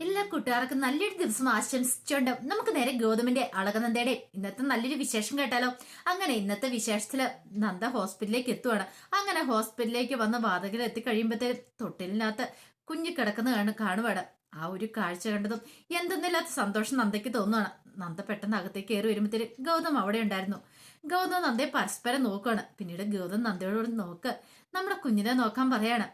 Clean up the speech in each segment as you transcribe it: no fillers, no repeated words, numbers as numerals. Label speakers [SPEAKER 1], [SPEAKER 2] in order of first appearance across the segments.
[SPEAKER 1] എല്ലാ കൂട്ടുകാർക്കും നല്ലൊരു ദിവസം ആശംസിച്ചുകൊണ്ട് നമുക്ക് നേരെ ഗൗതമിന്റെ അളകനന്ദയുടെ ഇന്നത്തെ നല്ലൊരു വിശേഷം കേട്ടാലോ. അങ്ങനെ ഇന്നത്തെ വിശേഷത്തില് നന്ദ ഹോസ്പിറ്റലിലേക്ക് എത്തുവാണ്. അങ്ങനെ ഹോസ്പിറ്റലിലേക്ക് വന്ന് വാതകയിൽ എത്തിക്കഴിയുമ്പോഴത്തേക്കും തൊട്ടിലിനകത്ത് കുഞ്ഞു കിടക്കുന്ന കാണുവാണ്. ആ ഒരു കാഴ്ച കണ്ടതും എന്തെന്നില്ലാത്ത സന്തോഷം നന്ദയ്ക്ക് തോന്നുവാണ്. നന്ദ പെട്ടെന്ന് അകത്തേക്ക് കയറി വരുമ്പോഴത്തേക്ക് ഗൗതം അവിടെ ഉണ്ടായിരുന്നു. ഗൗതം നന്ദയെ പരസ്പരം നോക്കുവാണ്. പിന്നീട് ഗൗതം നന്ദയോട് നോക്ക്, നമ്മുടെ കുഞ്ഞിനെ നോക്കാൻ പറയാണ്.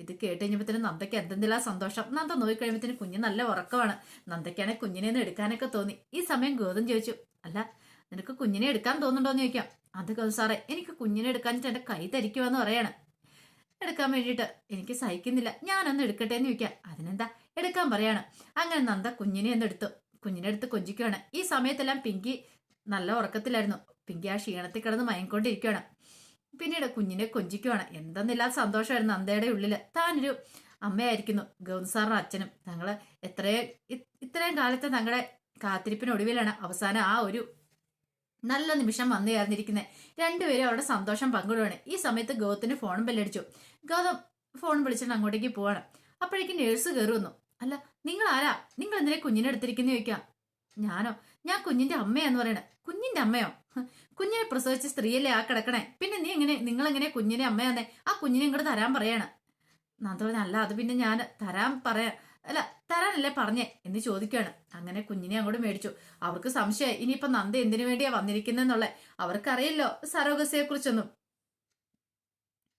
[SPEAKER 1] ഇത് കേട്ട് കഴിഞ്ഞപ്പോഴത്തേനും നന്ദയ്ക്ക് എന്തെന്നില്ല സന്തോഷം. നന്ദ നോക്കിക്കഴിയുമ്പോഴത്തേനും കുഞ്ഞ് നല്ല ഉറക്കമാണ്. നന്ദയ്ക്കാണെങ്കിൽ കുഞ്ഞിനെ ഒന്ന് എടുക്കാനൊക്കെ തോന്നി. ഈ സമയം ഗൗതം ചോദിച്ചു, അല്ല നിനക്ക് കുഞ്ഞിനെ എടുക്കാൻ തോന്നുന്നുണ്ടോന്ന് ചോദിക്കാം. അത് ഗൗതം സാറേ, എനിക്ക് കുഞ്ഞിനെ എടുക്കാനിട്ട് എന്റെ കൈ തരിക്കുവാന്ന് പറയാണ്. എടുക്കാൻ വേണ്ടിയിട്ട് എനിക്ക് സഹിക്കുന്നില്ല, ഞാനൊന്ന് എടുക്കട്ടെ എന്ന് ചോദിക്കാം. അതിനെന്താ, എടുക്കാൻ പറയാണ്. അങ്ങനെ നന്ദ കുഞ്ഞിനെ ഒന്ന് എടുത്തു. കുഞ്ഞിനെ എടുത്ത് കൊഞ്ചിക്കുവാണ്. ഈ സമയത്തെല്ലാം പിങ്കി നല്ല ഉറക്കത്തിലായിരുന്നു. പിങ്കി ആ ക്ഷീണത്തിൽ കിടന്ന് മയങ്ങിക്കൊണ്ടിരിക്കുകയാണ്. പിന്നീട് കുഞ്ഞിനെ കൊഞ്ചിക്കുവാണ്. എന്തെന്നില്ലാത്ത സന്തോഷമായിരുന്നു നന്ദയുടെ ഉള്ളില്. താനൊരു അമ്മയായിരിക്കുന്നു. ഗൗതം സാറിന്റെ അച്ഛനും തങ്ങള് ഇത്രയും കാലത്തെ തങ്ങളുടെ കാത്തിരിപ്പിനൊടുവിലാണ് അവസാനം ആ ഒരു നല്ല നിമിഷം വന്നു ചേർന്നിരിക്കുന്നത്. രണ്ടുപേരും അവരുടെ സന്തോഷം പങ്കിടുവാണ്. ഈ സമയത്ത് ഗൗതത്തിന് ഫോണും ബെല്ലടിച്ചു. ഗൗതം ഫോൺ വിളിച്ചിട്ട് അങ്ങോട്ടേക്ക് പോവാണ്. അപ്പോഴേക്കും നേഴ്സ് കയറി വന്നു. അല്ല നിങ്ങൾ ആരാ, നിങ്ങൾ എന്തിനാ കുഞ്ഞിനെ എടുത്തിരിക്കുന്ന ചോദിക്കാം. ഞാനോ, ഞാൻ കുഞ്ഞിന്റെ അമ്മയാന്ന് പറയണേ. കുഞ്ഞിന്റെ അമ്മയോ? കുഞ്ഞിനെ പ്രസവിച്ച സ്ത്രീയല്ലേ ആ കിടക്കണേ, പിന്നെ നിങ്ങൾ എങ്ങനെ കുഞ്ഞിനെ അമ്മയാന്നേ? ആ കുഞ്ഞിനെ ഇങ്ങോട്ട് തരാൻ പറയാണ്. നന്ദ പറഞ്ഞ, അല്ല അത് പിന്നെ ഞാൻ തരാൻ പറയാ അല്ല തരാനല്ലേ പറഞ്ഞേ എന്ന് ചോദിക്കുകയാണ്. അങ്ങനെ കുഞ്ഞിനെ അങ്ങോട്ട് മേടിച്ചു. അവർക്ക് സംശയമായി ഇനിയിപ്പൊ നന്ദ എന്തിനു വേണ്ടിയാ വന്നിരിക്കുന്നെന്നുള്ള. അവർക്കറിയില്ലോ സരോഗസിയെ കുറിച്ചൊന്നും.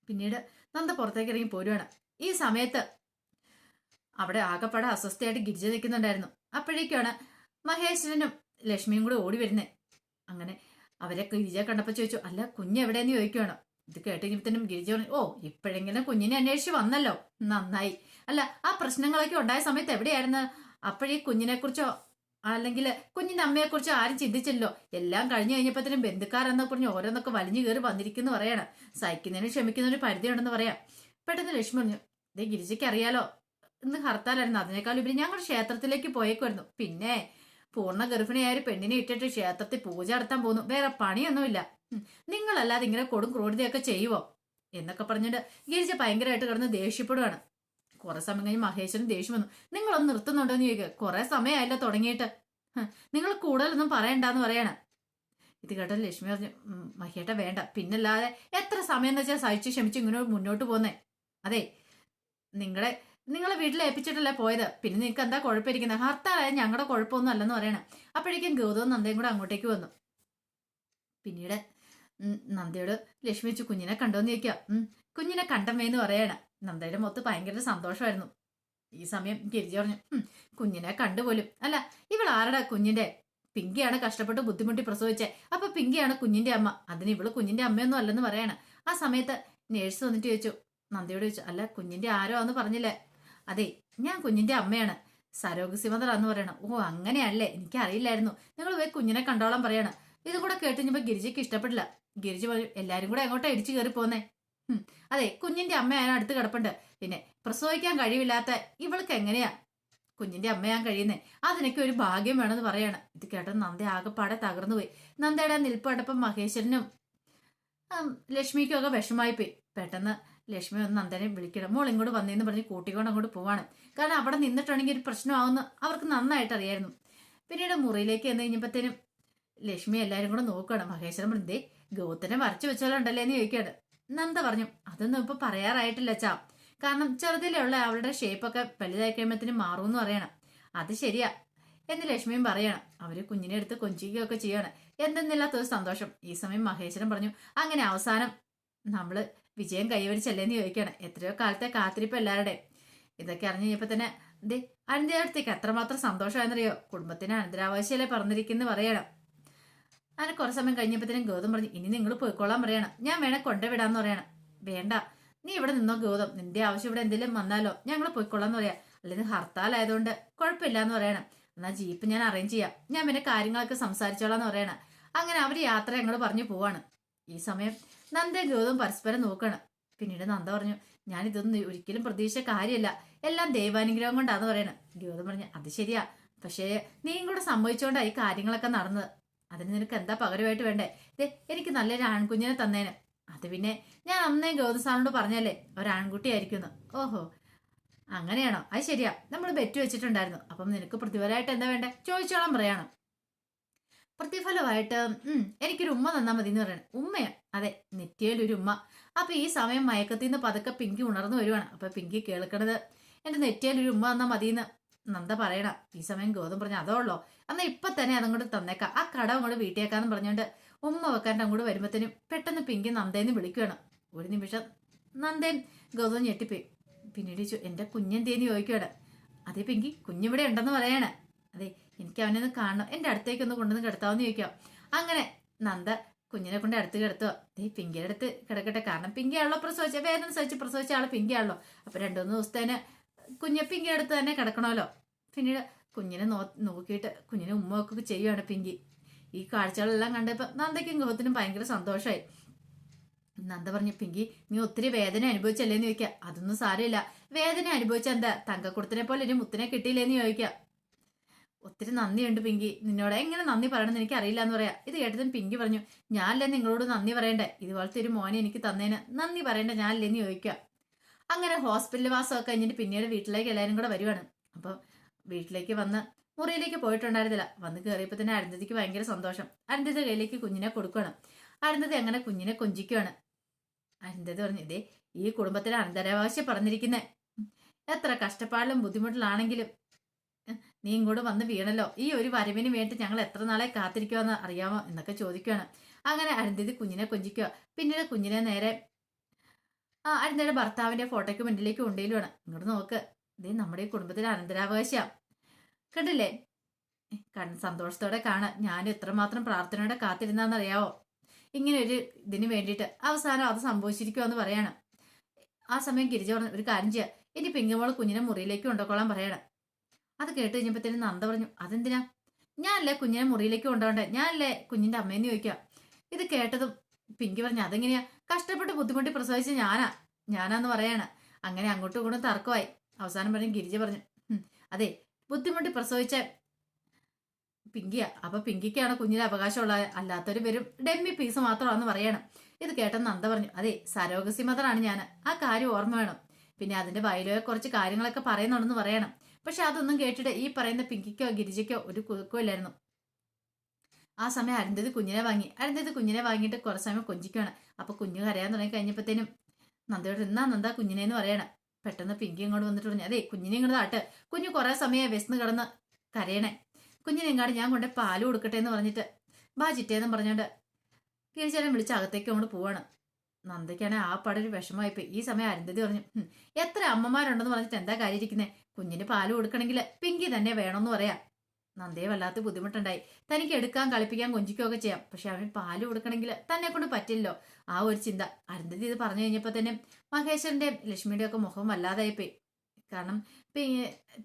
[SPEAKER 1] പിന്നീട് നന്ദ പുറത്തേക്ക് ഇറങ്ങി പോരുവാണ്. ഈ സമയത്ത് അവിടെ ആകെപ്പാടെ അസ്വസ്ഥയായിട്ട് ഗിരിജ നിൽക്കുന്നുണ്ടായിരുന്നു. അപ്പോഴേക്കാണ് മഹേശ്വരനും ലക്ഷ്മിയും കൂടെ ഓടി വരുന്നേ. അങ്ങനെ അവരെ ഗിരിജ കണ്ടപ്പോ ചോദിച്ചു, അല്ല കുഞ്ഞ് എവിടെയെന്ന് ചോദിക്കുവാണ്. ഇത് കേട്ടെങ്കിലത്തേനും ഗിരിജ പറഞ്ഞു, ഓ ഇപ്പോഴെങ്കിലും കുഞ്ഞിനെ അന്വേഷിച്ച് വന്നല്ലോ, നന്നായി. അല്ല ആ പ്രശ്നങ്ങളൊക്കെ ഉണ്ടായ സമയത്ത് എവിടെയായിരുന്നു? അപ്പോഴീ കുഞ്ഞിനെ കുറിച്ചോ അല്ലെങ്കിൽ കുഞ്ഞിന്റെ അമ്മയെ കുറിച്ചോ ആരും ചിന്തിച്ചില്ലോ. എല്ലാം കഴിഞ്ഞു കഴിഞ്ഞപ്പോഴത്തേനും ബന്ധുക്കാരെന്നൊക്കെ പറഞ്ഞ് ഓരോന്നൊക്കെ വലിഞ്ഞു കയറി വന്നിരിക്കുന്നു പറയാണ്. സഹിക്കുന്നതിനും ക്ഷമിക്കുന്നതിന് പരിധി ഉണ്ടെന്ന് പറയാം. പെട്ടെന്ന് ലക്ഷ്മി പറഞ്ഞു, ഇതേ ഗിരിജയ്ക്ക് അറിയാലോ ഇന്ന് ഹർത്താലായിരുന്നു, അതിനേക്കാൾ ഉപരി ഞങ്ങൾ ക്ഷേത്രത്തിലേക്ക് പോയേക്കുമായിരുന്നു. പിന്നെ പൂർണ്ണ ഗർഭിണിയായ ഒരു പെണ്ണിനെ ഇട്ടിട്ട് ക്ഷേത്രത്തിൽ പൂജ നടത്താൻ പോകുന്നു, വേറെ പണിയൊന്നുമില്ല. നിങ്ങളല്ലാതെ ഇങ്ങനെ കൊടും ക്രൂരതയൊക്കെ ചെയ്യുവോ എന്നൊക്കെ പറഞ്ഞിട്ട് ഗിരിജ ഭയങ്കരമായിട്ട് കിടന്ന് ദേഷ്യപ്പെടുവാണ്. കുറെ സമയം കഴിഞ്ഞ് മഹേശ്വരൻ ദേഷ്യം വന്നു. നിങ്ങളൊന്ന് നിർത്തുന്നുണ്ടോ എന്ന് ചോദിക്കുക. കുറെ സമയമായില്ല തുടങ്ങിയിട്ട്, നിങ്ങൾ കൂടുതലൊന്നും പറയണ്ടെന്ന് പറയാണ്. ഇത് കേട്ട ലക്ഷ്മി പറഞ്ഞു, മഹേട്ട വേണ്ട, പിന്നല്ലാതെ എത്ര സമയം എന്ന് വെച്ചാൽ സഹിച്ച് ക്ഷമിച്ച് ഇങ്ങനെ മുന്നോട്ട് പോന്നേ. അതെ നിങ്ങളെ വീട്ടിൽ ഏൽപ്പിച്ചിട്ടല്ലേ പോയത്, പിന്നെ നിങ്ങൾക്ക് എന്താ കുഴപ്പമിരിക്കുന്നത്? ഹർത്താലായ ഞങ്ങളുടെ കുഴപ്പമൊന്നും അല്ലെന്ന് പറയണേ. അപ്പോഴേക്കും ഗൗതവും നന്ദയും കൂടെ അങ്ങോട്ടേക്ക് വന്നു. പിന്നീട് നന്ദയോട് ലക്ഷ്മി വെച്ച് കുഞ്ഞിനെ കണ്ടോന്ന് ചോദിക്കാം. കുഞ്ഞിനെ കണ്ടമ്മേന്ന് പറയാണ്. നന്ദയുടെ മൊത്ത് ഭയങ്കര സന്തോഷമായിരുന്നു. ഈ സമയം ഗിരിജ പറഞ്ഞു, കുഞ്ഞിനെ കണ്ടുപോലും. അല്ല ഇവൾ ആരുടെ കുഞ്ഞിന്റെ? പിങ്കിയാണ് കഷ്ടപ്പെട്ട് ബുദ്ധിമുട്ടി പ്രസവിച്ചേ, അപ്പൊ പിങ്കിയാണ് കുഞ്ഞിന്റെ അമ്മ, അതിന് ഇവള് കുഞ്ഞിന്റെ അമ്മയൊന്നും അല്ലെന്ന് പറയാണ്. ആ സമയത്ത് നേഴ്സ് വന്നിട്ട് ചോദിച്ചു, നന്ദയോട് ചോദിച്ചു, അല്ല കുഞ്ഞിന്റെ ആരോ എന്ന് പറഞ്ഞില്ലേ? അതെ ഞാൻ കുഞ്ഞിന്റെ അമ്മയാണ്, സരോഗസി മദറാന്ന് പറയണം. ഓ അങ്ങനെയല്ലേ, എനിക്കറിയില്ലായിരുന്നു, നിങ്ങൾ പോയി കുഞ്ഞിനെ കണ്ടോളാൻ പറയാണ്. ഇതും കൂടെ കേട്ടുകഴിഞ്ഞപ്പോ ഗിരിജയ്ക്ക് ഇഷ്ടപ്പെട്ടില്ല. ഗിരിജ പറയും, എല്ലാരും കൂടെ എങ്ങോട്ടാ ഇടിച്ചു കയറി പോന്നേ? അതെ കുഞ്ഞിന്റെ അമ്മ ഞാൻ അടുത്ത് കിടപ്പുണ്ട്, പിന്നെ പ്രസവിക്കാൻ കഴിവില്ലാത്ത ഇവൾക്ക് എങ്ങനെയാ കുഞ്ഞിന്റെ അമ്മയാൻ കഴിയുന്നേ? അതിനൊക്കെ ഒരു ഭാഗ്യം വേണമെന്ന് പറയാണ്. ഇത് കേട്ടത് നന്ദ ആകെപ്പാടെ തകർന്നു പോയി. നന്ദയുടെ നിൽപ്പ് കണ്ടപ്പം മഹേശ്വരനും ലക്ഷ്മിക്കും ഒക്കെ വിഷമായി പോയി. പെട്ടെന്ന് ലക്ഷ്മി ഒന്ന് നന്ദനെ വിളിക്കണം, മോൾ ഇങ്ങോട്ട് വന്നേന്ന് പറഞ്ഞ് കൂട്ടിക്കൊണ്ട് അങ്ങോട്ട് പോവാണ്. കാരണം അവിടെ നിന്നിട്ടുണ്ടെങ്കിൽ ഒരു പ്രശ്നമാവുന്ന അവർക്ക് നന്നായിട്ട് അറിയായിരുന്നു. പിന്നീട് മുറിയിലേക്ക് എന്ന് കഴിഞ്ഞപ്പോഴത്തേനും ലക്ഷ്മി എല്ലാരും കൂടെ നോക്കുകയാണ്. മഹേശ്വരൻ പറഞ്ഞേ, ഗൗതനെ വരച്ചു വെച്ചോലുണ്ടല്ലേ എന്ന് ചോദിക്കുകയാണ്. നന്ദ പറഞ്ഞു, അതൊന്നും ഇപ്പൊ പറയാറായിട്ടില്ല ചാ, കാരണം ചെറുതിലുള്ള അവളുടെ ഷേപ്പൊക്കെ വലുതായി കഴിയുമ്പോഴത്തേനും മാറുമെന്ന് പറയണം. അത് ശരിയാ എന്ന് ലക്ഷ്മിയും പറയണം. അവര് കുഞ്ഞിനെ എടുത്ത് കൊഞ്ചിക്കുകയൊക്കെ ചെയ്യാണ്. എന്തെന്നില്ലാത്തൊരു സന്തോഷം. ഈ സമയം മഹേശ്വരൻ പറഞ്ഞു, അങ്ങനെ അവസാനം നമ്മള് വിജയം കൈവരിച്ചല്ലേന്ന് ചോദിക്കുകയാണ്. എത്രയോ കാലത്തെ കാത്തിരിപ്പ് എല്ലാവരുടെ. ഇതൊക്കെ അറിഞ്ഞു കഴിഞ്ഞപ്പോ തന്നെ അനന്തരത്തേക്ക് എത്രമാത്രം സന്തോഷമായെന്നറിയോ? കുടുംബത്തിന് അനന്തരാവകാശിയല്ലേ പറഞ്ഞിരിക്കുന്നു പറയണം. അങ്ങനെ കുറെ സമയം കഴിഞ്ഞപ്പോഴത്തേനും ഗൗതം പറഞ്ഞു, ഇനി നിങ്ങൾ പോയിക്കോളാൻ പറയണം, ഞാൻ വേണേ കൊണ്ടുവിടാന്ന് പറയണം. വേണ്ട നീ ഇവിടെ നിന്നോ ഗൗതം, നിന്റെ ആവശ്യം ഇവിടെ എന്തെങ്കിലും വന്നാലോ ഞങ്ങൾ പോയിക്കോളാന്ന് പറയാം, അല്ലെങ്കിൽ ഹർത്താൽ ആയതുകൊണ്ട് കുഴപ്പമില്ല എന്ന് പറയണം. എന്നാൽ ജീപ്പ് ഞാൻ അറേഞ്ച് ചെയ്യാം, ഞാൻ പിന്നെ കാര്യങ്ങളൊക്കെ സംസാരിച്ചോളാന്ന് പറയണം. അങ്ങനെ അവർ യാത്ര ഞങ്ങൾ പറഞ്ഞു പോവാണ്. ഈ സമയം നന്ദയും ഗൗതവും പരസ്പരം നോക്കണം. പിന്നീട് നന്ദ പറഞ്ഞു, ഞാൻ ഇതൊന്നും ഒരിക്കലും പ്രതീക്ഷിച്ച കാര്യമല്ല, എല്ലാം ദൈവാനുഗ്രഹം കൊണ്ടാന്ന് പറയണം. ഗൗതം പറഞ്ഞു, അത് ശരിയാ, പക്ഷേ നീയും കൂടെ സംഭവിച്ചോണ്ടാ ഈ കാര്യങ്ങളൊക്കെ നടന്നത്, അതിന് നിനക്ക് എന്താ പകരമായിട്ട് വേണ്ടേ? എനിക്ക് നല്ലൊരു ആൺകുഞ്ഞിനെ തന്നേന്. അത് പിന്നെ ഞാൻ അന്നേ ഗൗതം സാറിനോട് പറഞ്ഞല്ലേ ഒരാൺകുട്ടി ആയിരിക്കുന്നു. ഓഹോ അങ്ങനെയാണോ? അത് ശരിയാ, നമ്മൾ ബെറ്റ് വെച്ചിട്ടുണ്ടായിരുന്നു. അപ്പം നിനക്ക് പ്രതിഫലമായിട്ട് എന്താ വേണ്ടേ ചോദിച്ചോളാൻ പറയണം. പ്രതിഫലമായിട്ട് എനിക്കൊരു ഉമ്മ തന്നാ മതി എന്ന് പറയണം. ഉമ്മയാ? അതെ, നെറ്റിയിലൊരു ഉമ്മ. അപ്പൊ ഈ സമയം മയക്കത്തിൽ നിന്ന് പതുക്കെ പിങ്കി ഉണർന്നു വരുവാണ്. അപ്പൊ പിങ്കി കേൾക്കണത് എന്റെ നെറ്റിയിലൊരു ഉമ്മ തന്നാ മതിയെന്ന് നന്ദ പറയണം. ഈ സമയം ഗൗതം പറഞ്ഞു അതോ ഉള്ളോ, എന്നാ ഇപ്പൊ തന്നെ അതങ്ങോട്ട് തന്നേക്കാം, ആ കടം അങ്ങോട്ട് വീട്ടിയേക്കാന്ന് പറഞ്ഞോണ്ട് ഉമ്മ വെക്കാണ്ട് അങ്ങോട്ട് വരുമ്പത്തേനും പെട്ടെന്ന് പിങ്കി നന്ദേന്ന് വിളിക്കുകയാണ്. ഒരു നിമിഷം നന്ദേൻ ഗൗതം ഞെട്ടിപ്പോയി. പിന്നീട് എന്റെ കുഞ്ഞെന്തേന്ന് ചോദിക്കുകയാണ്. അതേ പിങ്കി, കുഞ്ഞിവിടെ ഉണ്ടെന്ന് പറയാണ്. അതെ, എനിക്ക് അവനൊന്ന് കാണണം, എന്റെ അടുത്തേക്കൊന്ന് കൊണ്ടുവന്ന് കിടത്താവെന്ന് ചോദിക്കാം. അങ്ങനെ നന്ദ കുഞ്ഞിനെ കൊണ്ട് അടുത്ത് കിടത്തുക. ദേ പിങ്കിയുടെ അടുത്ത് കിടക്കട്ടെ, കാരണം പിങ്കിയാണല്ലോ പ്രസവിച്ച, വേദന സഹിച്ച് പ്രസവിച്ച ആള് പിങ്കിയാണല്ലോ. അപ്പൊ 2-3 ദിവസത്തേന് കുഞ്ഞ് പിങ്കിയുടെ അടുത്ത് തന്നെ കിടക്കണമല്ലോ. പിന്നീട് കുഞ്ഞിനെ നോക്കിയിട്ട് കുഞ്ഞിനെ ഉമ്മ ഒക്കെ ചെയ്യുകയാണ് പിങ്കി. ഈ കാഴ്ചകളെല്ലാം കണ്ടപ്പോൾ നന്ദയ്ക്കും ഗൗതത്തിനും ഭയങ്കര സന്തോഷമായി. നന്ദ പറഞ്ഞു, പിങ്കി നീ ഒത്തിരി വേദന അനുഭവിച്ചല്ലേന്ന് ചോദിക്കുക. അതൊന്നും സാരമില്ല, വേദന അനുഭവിച്ച എന്താ, തങ്കക്കുടത്തിനെ പോലെ ഒരു മുത്തിനെ കിട്ടിയില്ലേന്ന് ചോദിക്കുക. ഒത്തിരി നന്ദിയുണ്ട് പിങ്കി, നിന്നോട് എങ്ങനെ നന്ദി പറയണമെന്ന് എനിക്ക് അറിയില്ല എന്ന് പറയാം. ഇത് കേട്ടതും പിങ്കി പറഞ്ഞു, ഞാനല്ലേ നിങ്ങളോട് നന്ദി പറയണ്ടേ, ഇതുപോലത്തെ ഒരു മോനെ എനിക്ക് തന്നേന് നന്ദി പറയണ്ട ഞാനല്ലേന്ന് ചോദിക്കുക. അങ്ങനെ ഹോസ്പിറ്റൽ വാസമൊക്കെ കഴിഞ്ഞിട്ട് പിന്നീട് വീട്ടിലേക്ക് എല്ലാവരും കൂടെ വരുവാണ്. അപ്പം വീട്ടിലേക്ക് വന്ന് മുറിയിലേക്ക് പോയിട്ടുണ്ടായിരുന്നില്ല. വന്ന് കയറിയപ്പോൾ തന്നെ അരുന്ധതിക്ക് ഭയങ്കര സന്തോഷം. അരുന്ധതി കയ്യിലേക്ക് കുഞ്ഞിനെ കൊടുക്കുകയാണ്. അരുന്ധതി അങ്ങനെ കുഞ്ഞിനെ കൊഞ്ചിക്കുകയാണ്. അരുന്ധതി പറഞ്ഞു, ഇതേ ഈ കുടുംബത്തിലെ അനന്തരാവകാശം പറഞ്ഞിരിക്കുന്നേ, എത്ര കഷ്ടപ്പാടിലും ബുദ്ധിമുട്ടിലാണെങ്കിലും നീ ഇങ്ങോട്ട് വന്ന് വീണല്ലോ, ഈ ഒരു വരവിന് വേണ്ടി ഞങ്ങൾ എത്ര നാളെ കാത്തിരിക്കുമെന്ന് അറിയാമോ എന്നൊക്കെ ചോദിക്കുകയാണ്. അങ്ങനെ അരുന്ധതി കുഞ്ഞിനെ കൊഞ്ചിക്കുക. പിന്നീട് കുഞ്ഞിനെ നേരെ അരുന്ധതിയുടെ ഭർത്താവിന്റെ ഫോട്ടോയ്ക്ക് മുന്നിലേക്ക് കൊണ്ടുപോയില്ലാണ്. ഇങ്ങോട്ട് നോക്ക്, ഇതേ നമ്മുടെ ഈ കുടുംബത്തിലെ അനന്തരാവകാശം കണ്ടില്ലേ, സന്തോഷത്തോടെ കാണാൻ ഞാൻ എത്രമാത്രം പ്രാർത്ഥനയോടെ കാത്തിരുന്നാന്നറിയാവോ, ഇങ്ങനെ ഒരു ഇതിന് വേണ്ടിയിട്ട് അവസാനം അത് സംഭവിച്ചിരിക്കുമെന്ന് പറയാണ്. ആ സമയം ഗിരിജ പറഞ്ഞു, ഒരു കാര്യം ചെയ്യാം, ഇനി പിങ്കമോള് കുഞ്ഞിനെ മുറിയിലേക്ക് കൊണ്ടുപോകാൻ പറയണം. അത് കേട്ട് കഴിഞ്ഞപ്പോഴത്തേനും നന്ദ പറഞ്ഞു, അതെന്തിനാ, ഞാനല്ലേ കുഞ്ഞിനെ മുറിയിലേക്ക് കൊണ്ടുപോകണ്ടേ, ഞാനല്ലേ കുഞ്ഞിന്റെ അമ്മയെന്ന് ചോദിക്കാം. ഇത് കേട്ടതും പിങ്കി പറഞ്ഞു, അതെങ്ങനെയാ, കഷ്ടപ്പെട്ട് ബുദ്ധിമുട്ടി പ്രസവിച്ച് ഞാനാന്ന് പറയാണ്. അങ്ങനെ അങ്ങോട്ടും ഇങ്ങോട്ടും തർക്കമായി. അവസാനം പറഞ്ഞു ഗിരിജ പറഞ്ഞു, അതെ ബുദ്ധിമുട്ടി പ്രസവിച്ച പിങ്കിയാ, അപ്പൊ പിങ്കിക്കാണ് കുഞ്ഞിന് അവകാശമുള്ളത്, അല്ലാത്തൊരു വെറും ഡെമ്മി പീസ് മാത്രമാണെന്ന് പറയണം. ഇത് കേട്ടെന്ന് നന്ദ പറഞ്ഞു, അതെ സരോഗസി മദറാണ് ഞാൻ, ആ കാര്യം ഓർമ്മ വേണം. പിന്നെ അതിന്റെ വയലോയെ കുറച്ച് കാര്യങ്ങളൊക്കെ പറയുന്നുണ്ടെന്ന് പറയണം. പക്ഷെ അതൊന്നും കേട്ടിട്ട് ഈ പറയുന്ന പിങ്കിക്കോ ഗിരിജയ്ക്കോ ഒരു കുഴക്കമില്ലായിരുന്നു. ആ സമയം അരുന്ധതി കുഞ്ഞിനെ വാങ്ങിയിട്ട് കുറച്ച് സമയം കൊഞ്ചിക്കുകയാണ്. അപ്പൊ കുഞ്ഞ് കരയാൻ തുടങ്ങി കഴിഞ്ഞപ്പോഴത്തേനും നന്ദയോട് എന്നാ നന്ദ കുഞ്ഞിനെന്ന് പറയണം. പെട്ടെന്ന് പിങ്കി ഇങ്ങോട്ട് വന്നിട്ട് പറഞ്ഞു, അതെ കുഞ്ഞിനെ ഇങ്ങോട്ട് താട്ട്, കുഞ്ഞ് കുറെ സമയം വിശന്ന് കിടന്ന് കരയണേ, കുഞ്ഞിനെ ഇങ്ങാട് ഞാൻ കൊണ്ട് പാല് കൊടുക്കട്ടെ എന്ന് പറഞ്ഞിട്ട് ബാജിറ്റേന്നും പറഞ്ഞോണ്ട് ഗിരിജനെ വിളിച്ച് അകത്തേക്ക് അങ്ങോട്ട് പോവാണ്. നന്ദയ്ക്കാണെങ്കിൽ ആ പാടൊരു വിഷമമായിപ്പോയി. ഈ സമയം അരുന്ധതി പറഞ്ഞു, എത്ര അമ്മമാരുണ്ടെന്ന് പറഞ്ഞിട്ട് എന്താ കാര്യം ഇരിക്കുന്നത്, കുഞ്ഞിന് പാല് കൊടുക്കണമെങ്കിൽ പിങ്കി തന്നെ വേണമെന്ന് പറയാം. നന്ദയെ വല്ലാത്ത ബുദ്ധിമുട്ടുണ്ടായി. തനിക്ക് എടുക്കാൻ കളിപ്പിക്കാൻ കൊഞ്ചിക്കുകയൊക്കെ ചെയ്യാം, പക്ഷെ അവന് പാല് കൊടുക്കണമെങ്കിൽ തന്നെ കൊണ്ട് പറ്റില്ലല്ലോ, ആ ഒരു ചിന്ത. അരുന്ധതി ഇത് പറഞ്ഞു കഴിഞ്ഞപ്പോൾ തന്നെ മഹേശ്വരന്റെയും ലക്ഷ്മിയുടെയും ഒക്കെ മുഖം വല്ലാതായിപ്പോയി. കാരണം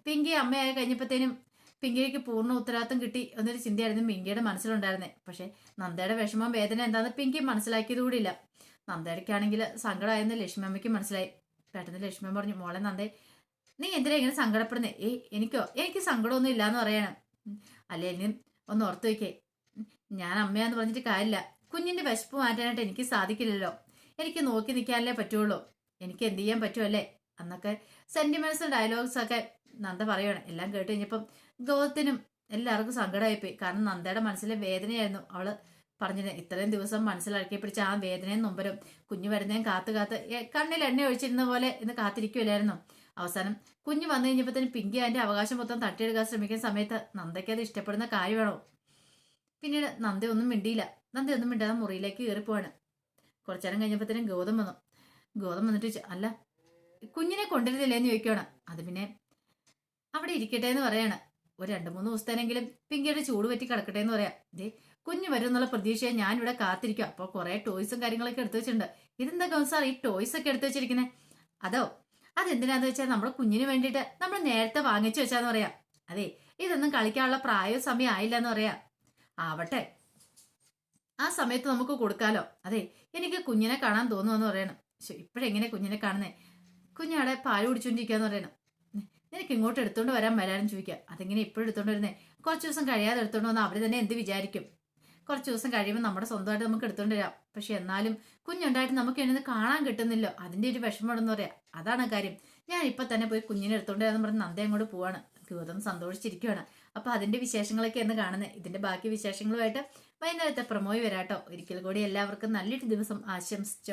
[SPEAKER 1] പിങ്കി അമ്മയായി കഴിഞ്ഞപ്പോഴത്തേനും പിങ്കിക്ക് പൂർണ്ണ ഉത്തരവാദിത്വം കിട്ടി എന്നൊരു ചിന്തയായിരുന്നു പിങ്കിയുടെ മനസ്സിലുണ്ടായിരുന്നേ. പക്ഷെ നന്ദയുടെ വിഷമം വേദന എന്താണെന്ന് പിങ്കി മനസ്സിലാക്കിയത് കൂടിയില്ല. നന്ദയ്ക്കാണെങ്കിൽ സങ്കടമായെന്ന് ലക്ഷ്മി അമ്മയ്ക്ക് മനസ്സിലായി. പെട്ടെന്ന് ലക്ഷ്മി പറഞ്ഞു, മോളെ നന്ദേ നീ എന്തിനാ ഇങ്ങനെ സങ്കടപ്പെടുന്നേ, എനിക്ക് സങ്കടമൊന്നും ഇല്ലാന്ന് പറയണം. അല്ലെങ്കിൽ ഒന്ന് ഓർത്ത് വയ്ക്കേ, ഞാൻ അമ്മയാന്ന് പറഞ്ഞിട്ട് കാര്യമില്ല, കുഞ്ഞിന്റെ വിശപ്പ് മാറ്റാനായിട്ട് എനിക്ക് സാധിക്കില്ലല്ലോ, എനിക്ക് നോക്കി നിൽക്കാനല്ലേ പറ്റുള്ളൂ, എനിക്ക് എന്ത് ചെയ്യാൻ പറ്റുമല്ലേ എന്നൊക്കെ സെന്റിമെന്റ്സ് ഡയലോഗ്സ് ഒക്കെ നന്ദ പറയുവാണ്. എല്ലാം കേട്ട് കഴിഞ്ഞപ്പം ഗൗതത്തിനും എല്ലാവർക്കും സങ്കടമായിപ്പോയി. കാരണം നന്ദയുടെ മനസ്സിലെ വേദനയായിരുന്നു അവള് പറഞ്ഞിരുന്നത്. ഇത്രയും ദിവസം മനസ്സിലാക്കി പിടിച്ച ആ വേദനയും നൊമ്പരും കുഞ്ഞു വരുന്നേം കാത്തു കണ്ണിൽ എണ്ണ ഒഴിച്ചിരുന്ന പോലെ ഇന്ന് കാത്തിരിക്കുമല്ലായിരുന്നു. അവസാനം കുഞ്ഞ് വന്നു കഴിഞ്ഞപ്പോൾ തന്നെ പിങ്കി അതിന്റെ അവകാശം മൊത്തം തട്ടിയെടുക്കാൻ ശ്രമിക്കുന്ന സമയത്ത് നന്ദയ്ക്ക് അത് ഇഷ്ടപ്പെടുന്ന കാര്യമാണോ. പിന്നീട് നന്ദയൊന്നും മിണ്ടാതെ മുറിയിലേക്ക് കയറിപ്പോവാണ്. കുറച്ചേരം കഴിഞ്ഞപ്പോഴത്തേനും ഗൗതം വന്നിട്ട് അല്ല കുഞ്ഞിനെ കൊണ്ടുവരുന്നില്ലേന്ന് ചോദിക്കുകയാണ്. അത് പിന്നെ അവിടെ ഇരിക്കട്ടെ എന്ന് പറയാണ്. ഒരു 2-3 ദിവസത്തേനെങ്കിലും പിങ്കിയുടെ ചൂട് പറ്റി കിടക്കട്ടെ എന്ന് പറയാം. ദേ കുഞ്ഞ് വരും എന്നുള്ള പ്രതീക്ഷയെ ഞാനിവിടെ കാത്തിരിക്കുക. അപ്പോൾ കുറെ ടോയ്സും കാര്യങ്ങളൊക്കെ എടുത്തു വെച്ചിട്ടുണ്ട്. ഇതെന്താ ഗൗസാർ ഈ ടോയ്സ് ഒക്കെ എടുത്തു വെച്ചിരിക്കുന്നത്? അതെന്തിനാന്ന് വെച്ചാൽ നമ്മുടെ കുഞ്ഞിന് വേണ്ടിയിട്ട് നമ്മൾ നേരത്തെ വാങ്ങിച്ചു വെച്ചാന്ന് പറയാം. അതെ ഇതൊന്നും കളിക്കാനുള്ള പ്രായവും സമയം ആയില്ല എന്ന് പറയാം. ആവട്ടെ, ആ സമയത്ത് നമുക്ക് കൊടുക്കാലോ. അതെ എനിക്ക് കുഞ്ഞിനെ കാണാൻ തോന്നുമെന്ന് പറയണം. ഇപ്പോഴെങ്ങനെ കുഞ്ഞിനെ കാണുന്നേ, കുഞ്ഞാടെ പാല് കുടിച്ചോണ്ടിരിക്കാന്ന് പറയണം. നിനക്ക് ഇങ്ങോട്ട് എടുത്തോണ്ട് വരാനും ചോദിക്കുക. അതെങ്ങനെ ഇപ്പോഴും എടുത്തോണ്ട് വരുന്നേ, കുറച്ച് ദിവസം കഴിയാതെ എടുത്തോണ്ട് വന്നാൽ അവർ തന്നെ എന്ത് വിചാരിക്കും. കുറച്ച് ദിവസം കഴിയുമ്പോൾ നമ്മുടെ സ്വന്തമായിട്ട് നമുക്ക് എടുത്തോണ്ട് വരാം. പക്ഷെ എന്നാലും കുഞ്ഞുണ്ടായിട്ട് നമുക്ക് എന്നെ കാണാൻ കിട്ടുന്നില്ലോ, അതിന്റെ ഒരു വിഷമമാണെന്ന് പറയാം. അതാണ് കാര്യം. ഞാൻ ഇപ്പൊ തന്നെ പോയി കുഞ്ഞിനെ എടുത്തോണ്ട് എന്ന് പറഞ്ഞ് നന്ദ അങ്ങോട്ട് പോവാണ്. ഗൗതം സന്തോഷിച്ചിരിക്കുകയാണ്. അപ്പൊ അതിന്റെ വിശേഷങ്ങളൊക്കെ എന്ന് കാണുന്നത്. ഇതിന്റെ ബാക്കി വിശേഷങ്ങളുമായിട്ട് വൈകുന്നേരത്തെ പ്രമോയി വരാട്ടോ. ഒരിക്കൽ കൂടി എല്ലാവർക്കും നല്ലൊരു ദിവസം ആശംസിച്ചു.